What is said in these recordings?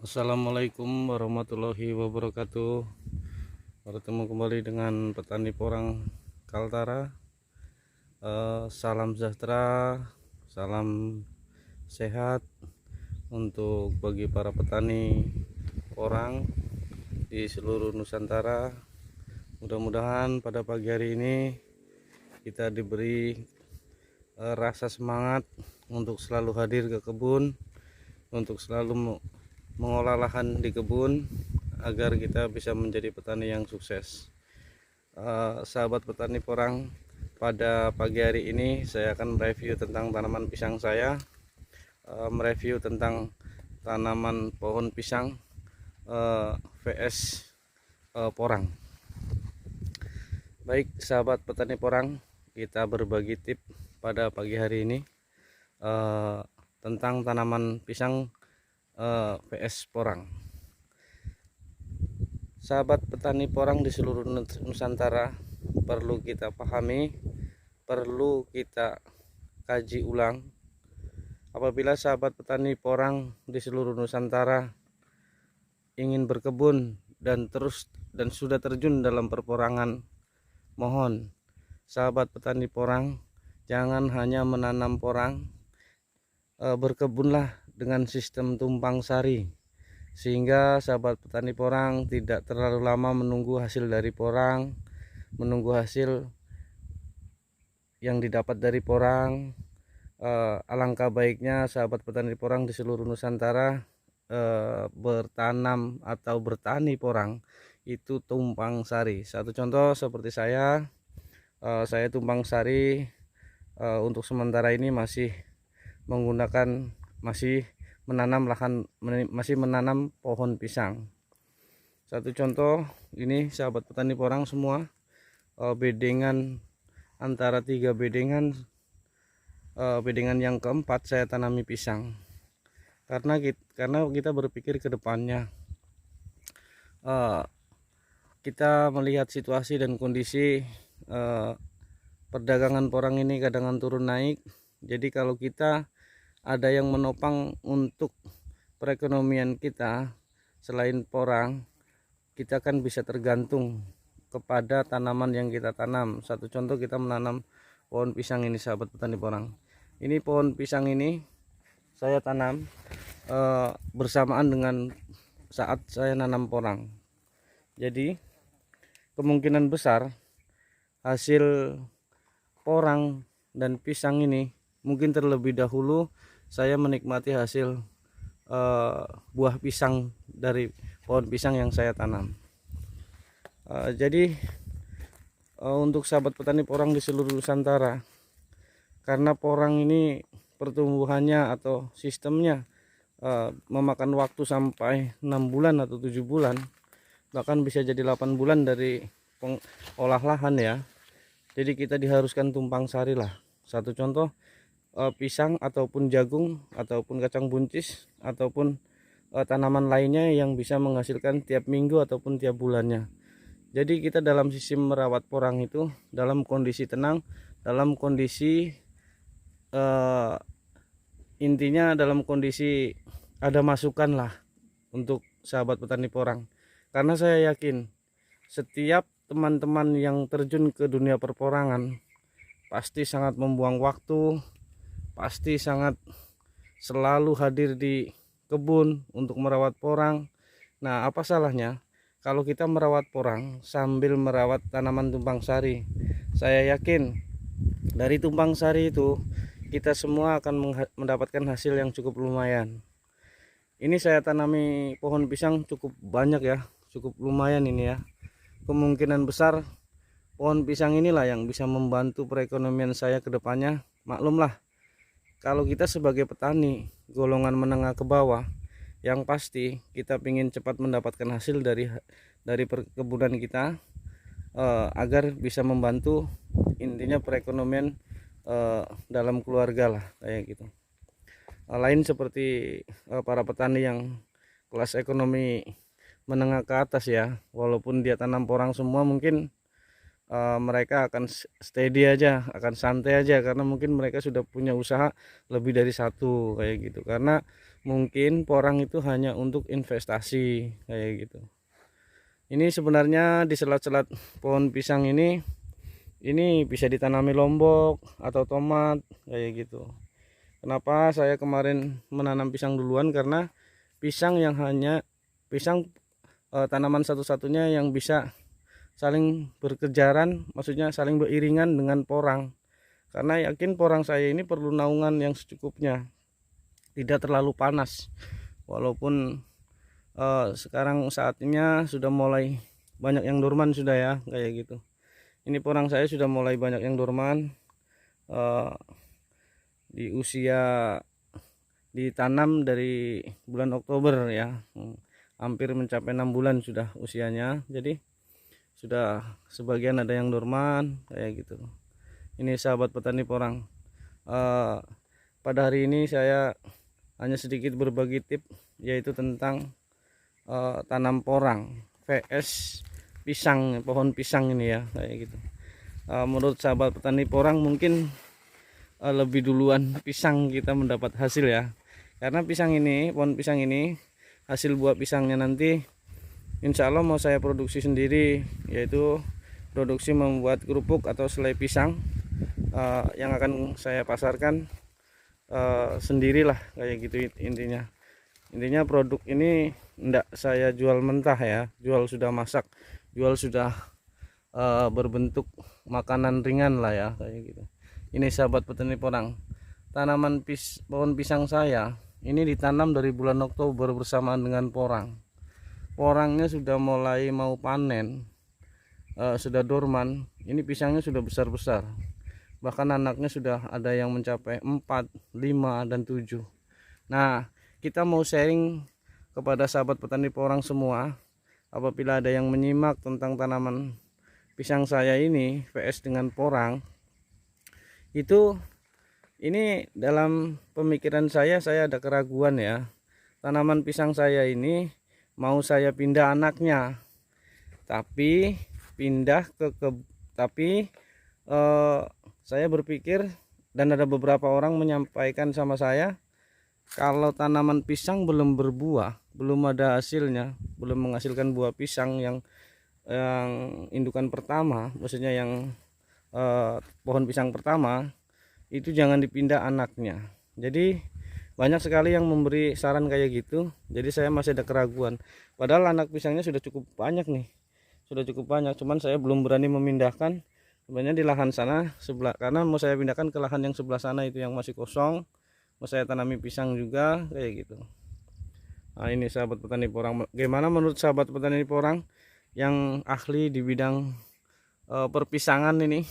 Assalamualaikum warahmatullahi wabarakatuh. Bertemu kembali dengan petani porang Kaltara. Salam sejahtera, salam sehat untuk bagi para petani porang di seluruh Nusantara. Mudah-mudahan pada pagi hari ini kita diberi rasa semangat untuk selalu hadir ke kebun, untuk selalu mengolah lahan di kebun agar kita bisa menjadi petani yang sukses. Sahabat petani porang, pada pagi hari ini saya akan mereview tentang tanaman pisang saya, mereview tentang tanaman pohon pisang vs porang. Baik sahabat petani porang, kita berbagi tip pada pagi hari ini tentang tanaman pisang vs porang. Sahabat petani porang di seluruh Nusantara, perlu kita pahami, perlu kita kaji ulang. Apabila sahabat petani porang di seluruh Nusantara ingin berkebun dan sudah terjun dalam perporangan, mohon sahabat petani porang jangan hanya menanam porang, berkebunlah dengan sistem tumpang sari, sehingga sahabat petani porang tidak terlalu lama menunggu hasil dari porang, menunggu hasil yang didapat dari porang. Alangkah baiknya sahabat petani porang di seluruh Nusantara bertanam atau bertani porang itu tumpang sari. Satu contoh seperti saya tumpang sari untuk sementara ini masih menanam pohon pisang. Satu contoh ini sahabat petani porang semua, bedengan antara 3 bedengan, bedengan yang keempat saya tanami pisang karena kita berpikir ke depannya. Kita melihat situasi dan kondisi perdagangan porang ini kadang turun naik. Jadi kalau kita ada yang menopang untuk perekonomian kita selain porang, kita kan bisa tergantung kepada tanaman yang kita tanam. Satu contoh, kita menanam pohon pisang ini sahabat petani porang. Ini pohon pisang ini saya tanam bersamaan dengan saat saya nanam porang. Jadi kemungkinan besar hasil porang dan pisang ini mungkin terlebih dahulu saya menikmati hasil buah pisang dari pohon pisang yang saya tanam. Jadi untuk sahabat petani porang di seluruh Nusantara, karena porang ini pertumbuhannya atau sistemnya memakan waktu sampai 6 bulan atau 7 bulan, bahkan bisa jadi 8 bulan dari pengolah lahan ya. Jadi kita diharuskan tumpang sari lah. Satu contoh, pisang ataupun jagung ataupun kacang buncis ataupun tanaman lainnya yang bisa menghasilkan tiap minggu ataupun tiap bulannya. Jadi kita dalam sisi merawat porang itu dalam kondisi tenang, dalam kondisi intinya dalam kondisi ada masukan lah untuk sahabat petani porang. Karena saya yakin setiap teman-teman yang terjun ke dunia perporangan pasti sangat membuang waktu, pasti sangat selalu hadir di kebun untuk merawat porang. Nah, apa salahnya kalau kita merawat porang sambil merawat tanaman tumpang sari? Saya yakin dari tumpang sari itu kita semua akan mendapatkan hasil yang cukup lumayan. Ini saya tanami pohon pisang cukup banyak ya, cukup lumayan ini ya. Kemungkinan besar pohon pisang inilah yang bisa membantu perekonomian saya ke depannya. Maklumlah, kalau kita sebagai petani golongan menengah ke bawah, yang pasti kita ingin cepat mendapatkan hasil dari perkebunan kita, agar bisa membantu intinya perekonomian dalam keluarga lah kayak gitu. Lain seperti para petani yang kelas ekonomi menengah ke atas ya, walaupun dia tanam porang semua, mungkin mereka akan steady aja, akan santai aja, karena mungkin mereka sudah punya usaha lebih dari satu kayak gitu. Karena mungkin porang itu hanya untuk investasi kayak gitu. Ini sebenarnya di selat-selat pohon pisang ini bisa ditanami lombok atau tomat kayak gitu. Kenapa saya kemarin menanam pisang duluan? Karena pisang yang hanya pisang tanaman satu-satunya yang bisa saling berkejaran, maksudnya saling beriringan dengan porang. Karena yakin porang saya ini perlu naungan yang secukupnya, tidak terlalu panas. Walaupun sekarang saatnya sudah mulai banyak yang dorman sudah ya kayak gitu. Ini porang saya sudah mulai banyak yang dorman. Di usia ditanam dari bulan Oktober ya, hampir mencapai 6 bulan sudah usianya. Jadi sudah sebagian ada yang dorman kayak gitu. Ini sahabat petani porang, pada hari ini saya hanya sedikit berbagi tip, yaitu tentang tanam porang vs pisang, pohon pisang ini ya kayak gitu. Menurut sahabat petani porang mungkin lebih duluan pisang kita mendapat hasil ya, karena pisang ini, pohon pisang ini, hasil buah pisangnya nanti insya Allah mau saya produksi sendiri, yaitu produksi membuat kerupuk atau selai pisang yang akan saya pasarkan sendirilah kayak gitu. Intinya produk ini enggak saya jual mentah ya, jual sudah masak, jual sudah berbentuk makanan ringan lah ya kayak gitu. Ini sahabat petani porang, tanaman pohon pisang saya ini ditanam dari bulan Oktober bersamaan dengan porang. Porangnya sudah mulai mau panen, sudah dorman. Ini pisangnya sudah besar-besar, bahkan anaknya sudah ada yang mencapai 4, 5, dan 7. Nah, kita mau sharing kepada sahabat petani porang semua, apabila ada yang menyimak tentang tanaman pisang saya ini vs dengan porang, itu ini dalam pemikiran saya ada keraguan ya. Tanaman pisang saya ini mau saya pindah anaknya, tapi saya berpikir, dan ada beberapa orang menyampaikan sama saya, kalau tanaman pisang belum berbuah, belum ada hasilnya, belum menghasilkan buah pisang yang indukan pertama, maksudnya yang pohon pisang pertama, itu jangan dipindah anaknya. Jadi banyak sekali yang memberi saran kayak gitu. Jadi saya masih ada keraguan, padahal anak pisangnya sudah cukup banyak nih, sudah cukup banyak, cuman saya belum berani memindahkan sebenarnya di lahan sana sebelah, karena mau saya pindahkan ke lahan yang sebelah sana itu yang masih kosong, mau saya tanami pisang juga kayak gitu. Nah, ini sahabat petani porang, gimana menurut sahabat petani porang yang ahli di bidang perpisangan ini?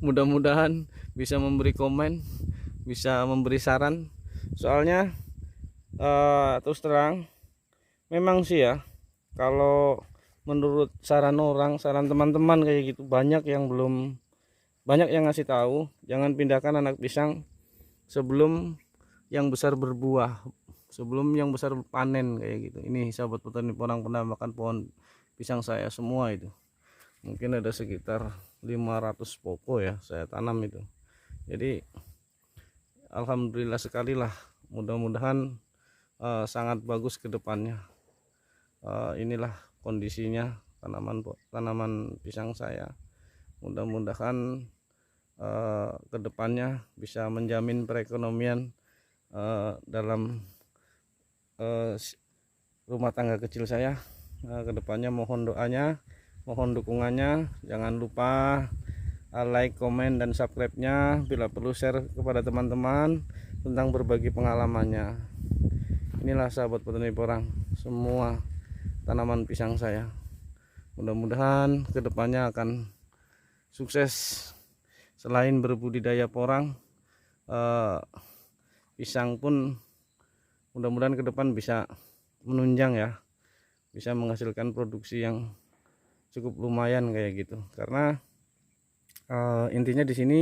Mudah-mudahan bisa memberi komen, bisa memberi saran. Soalnya terus terang memang sih ya, kalau menurut saran orang, saran teman-teman kayak gitu, banyak yang ngasih tahu jangan pindahkan anak pisang sebelum yang besar berbuah, sebelum yang besar panen kayak gitu. Ini sahabat petani porang pernah makan pohon pisang saya semua itu, mungkin ada sekitar 500 pokok ya saya tanam itu. Jadi alhamdulillah sekali lah, mudah-mudahan sangat bagus ke depannya. Inilah kondisinya tanaman pisang saya. Mudah-mudahan ke depannya bisa menjamin perekonomian dalam rumah tangga kecil saya. Ke depannya mohon doanya, mohon dukungannya. Jangan lupa like, komen, dan subscribe-nya. Bila perlu share kepada teman-teman tentang berbagi pengalamannya. Inilah sahabat petani porang, semua tanaman pisang saya. Mudah-mudahan kedepannya akan sukses. Selain berbudidaya porang, pisang pun mudah-mudahan ke depan bisa menunjang ya, bisa menghasilkan produksi yang cukup lumayan kayak gitu. Karena intinya di sini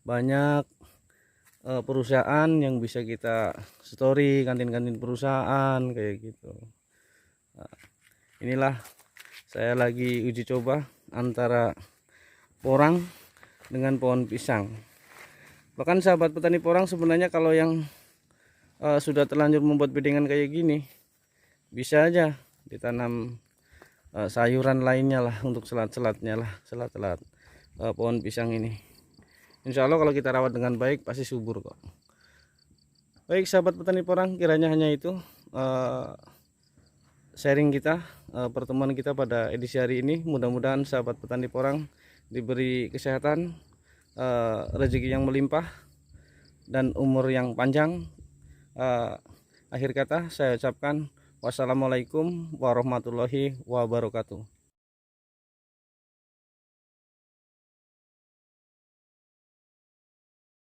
banyak perusahaan yang bisa kita story, kantin-kantin perusahaan kayak gitu. Inilah saya lagi uji coba antara porang dengan pohon pisang. Bahkan sahabat petani porang, sebenarnya kalau yang sudah terlanjur membuat bedengan kayak gini, bisa aja ditanam sayuran lainnya lah untuk selat-selatnya lah, selat-selat pohon pisang ini. Insya Allah kalau kita rawat dengan baik pasti subur kok. Baik sahabat petani porang, kiranya hanya itu sharing kita, pertemuan kita pada edisi hari ini. Mudah-mudahan sahabat petani porang diberi kesehatan, rezeki yang melimpah, dan umur yang panjang. Akhir kata saya ucapkan wassalamualaikum warahmatullahi wabarakatuh.